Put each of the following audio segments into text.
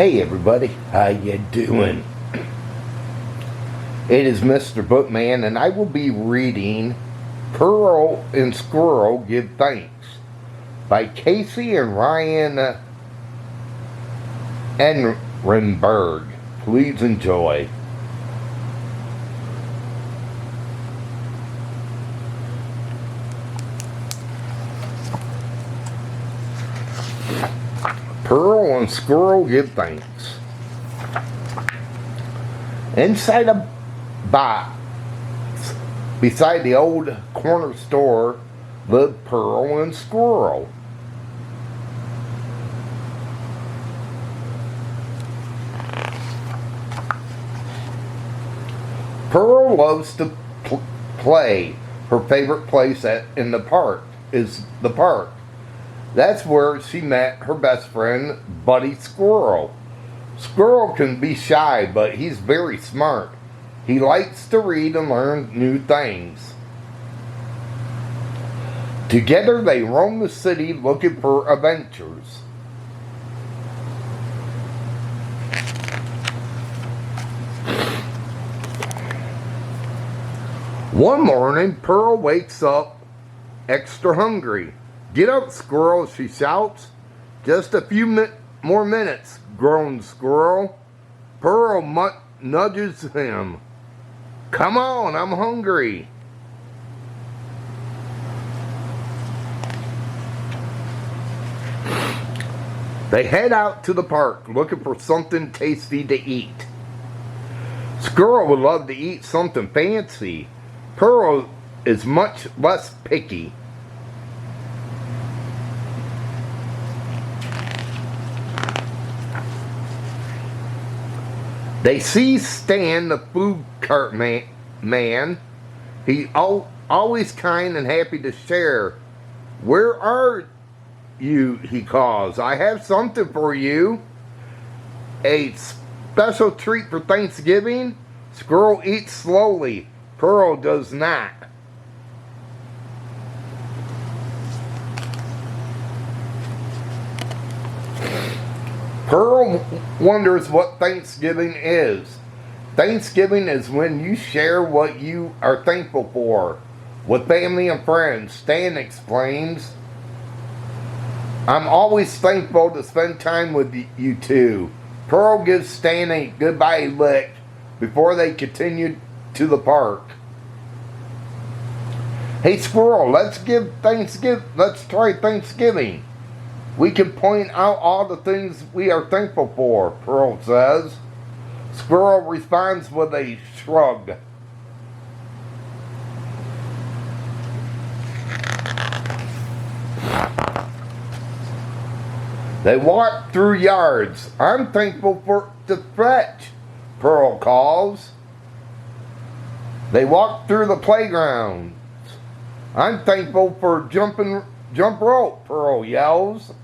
Hey everybody, how you doing? It is Mr. Bookman, and I will be reading Pearl and Squirrel Give Thanks by Cassie and Ryan Ehrenberg. Please enjoy. Pearl and Squirrel Give Thanks. Inside a box beside the old corner store lived Pearl and Squirrel. Pearl loves to play. Her favorite place in the park is the park. That's where she met her best friend, Buddy Squirrel. Squirrel can be shy, but he's very smart. He likes to read and learn new things. Together they roam the city looking for adventures. One morning, Pearl wakes up extra hungry. "Get up, Squirrel," she shouts. "Just a few more minutes," groans Squirrel. Pearl nudges him. "Come on, I'm hungry." They head out to the park looking for something tasty to eat. Squirrel would love to eat something fancy. Pearl is much less picky. They see Stan, the food cart man. He's always kind and happy to share. "Where are you?" he calls. "I have something for you." "A special treat for Thanksgiving?" Squirrel eats slowly. Pearl does not. Pearl wonders what Thanksgiving is. Thanksgiving is when you share what you are thankful for with family and friends. Stan explains, "I'm always thankful to spend time with you two." Pearl gives Stan a goodbye lick before they continue to the park. "Hey Squirrel, let's try Thanksgiving. We can point out all the things we are thankful for," Pearl says. Squirrel responds with a shrug. They walk through yards. "I'm thankful to fetch," Pearl calls. They walk through the playgrounds. "I'm thankful for jump rope," Pearl yells.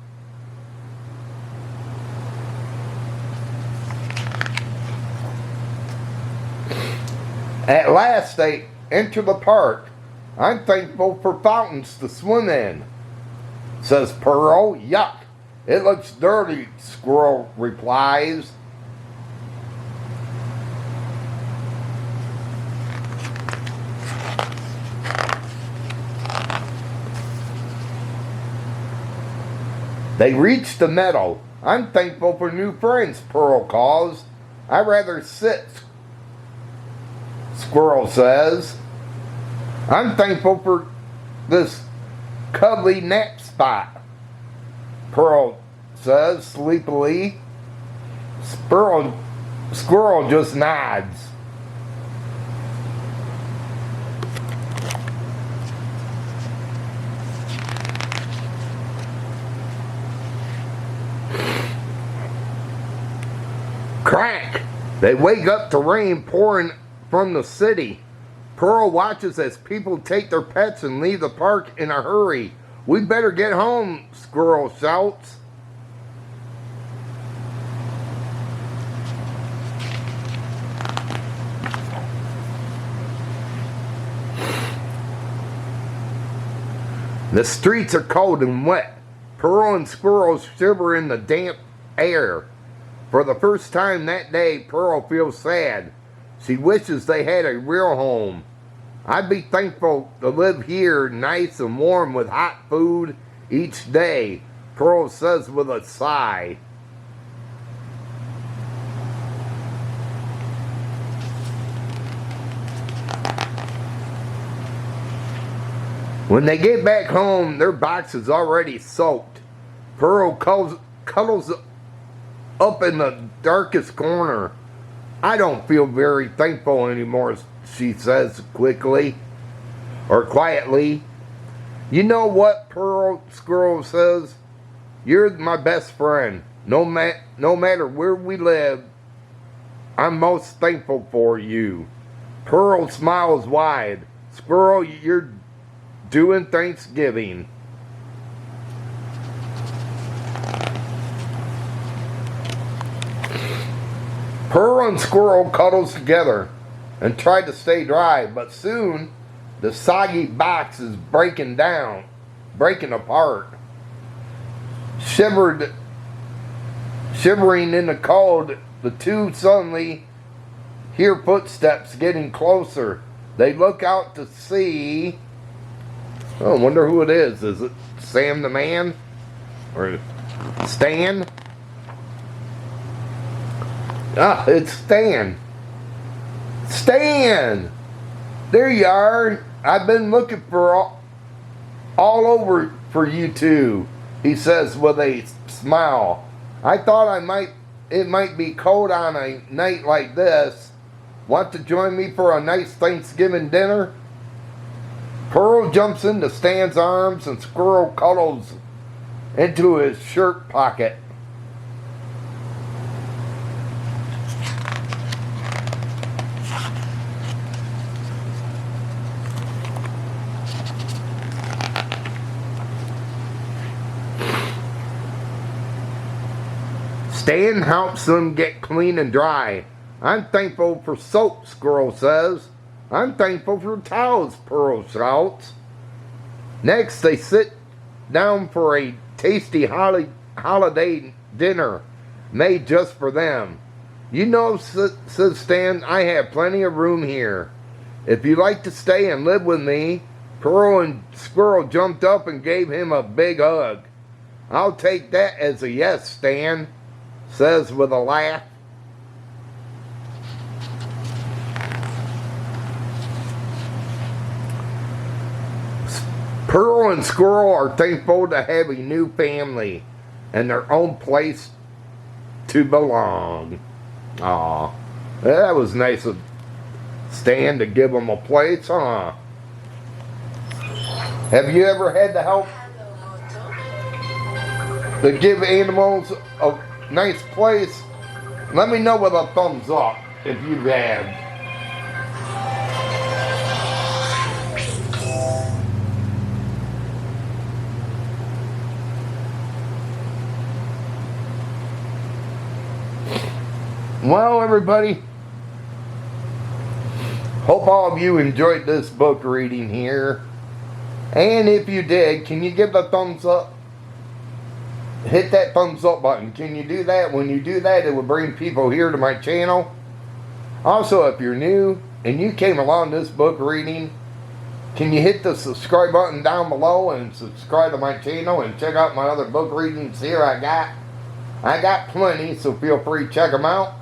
At last they enter the park. "I'm thankful for fountains to swim in," says Pearl. "Yuck, it looks dirty," Squirrel replies. They reach the meadow. "I'm thankful for new friends," Pearl calls. "I'd rather sit," Squirrel says. "I'm thankful for this cuddly nap spot," Pearl says sleepily. Squirrel just nods. Crack! They wake up to rain pouring from the city. Pearl watches as people take their pets and leave the park in a hurry. "We better get home," Squirrel shouts. The streets are cold and wet. Pearl and Squirrel shiver in the damp air. For the first time that day, Pearl feels sad. She wishes they had a real home. I'd be thankful to live here nice and warm with hot food each day, Pearl says with a sigh. When they get back home, their box is already soaked. Pearl cuddles up in the darkest corner. I don't feel very thankful anymore, she says quietly. You know what, Pearl, Squirrel says? You're my best friend. No matter where we live, I'm most thankful for you. Pearl smiles wide. Squirrel, you're doing Thanksgiving. Pearl and Squirrel cuddles together and try to stay dry, but soon the soggy box is breaking apart. Shivering in the cold, the two suddenly hear footsteps getting closer. They look out to see. Oh, I wonder who it is. Is it Sam the Man? Or Stan? Ah, it's Stan. Stan! There you are. I've been looking for all over for you two, he says with a smile. I thought it might be cold on a night like this. Want to join me for a nice Thanksgiving dinner? Pearl jumps into Stan's arms and Squirrel cuddles into his shirt pocket. Stan helps them get clean and dry. I'm thankful for soap, Squirrel says. I'm thankful for towels, Pearl shouts. Next, they sit down for a tasty holiday dinner made just for them. You know, says Stan, I have plenty of room here. If you'd like to stay and live with me, Pearl and Squirrel jumped up and gave him a big hug. I'll take that as a yes, Stan says with a laugh. Pearl and Squirrel are thankful to have a new family and their own place to belong. Aw, that was nice of Stan to give them a place, huh? Have you ever had to help to give animals a nice place? Let me know with a thumbs up if you have. Well, everybody, hope all of you enjoyed this book reading here. And if you did, can you give the thumbs up? Hit that thumbs up button. Can you do that? When you do that, it will bring people here to my channel. Also, if you're new and you came along this book reading, can you hit the subscribe button down below and subscribe to my channel and check out my other book readings here I got plenty, so feel free to check them out.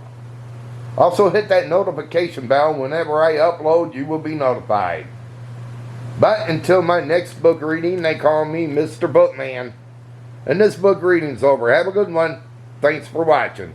Also, hit that notification bell. Whenever I upload, you will be notified. But until my next book reading, they call me Mr. Bookman. And this book reading's over. Have a good one. Thanks for watching.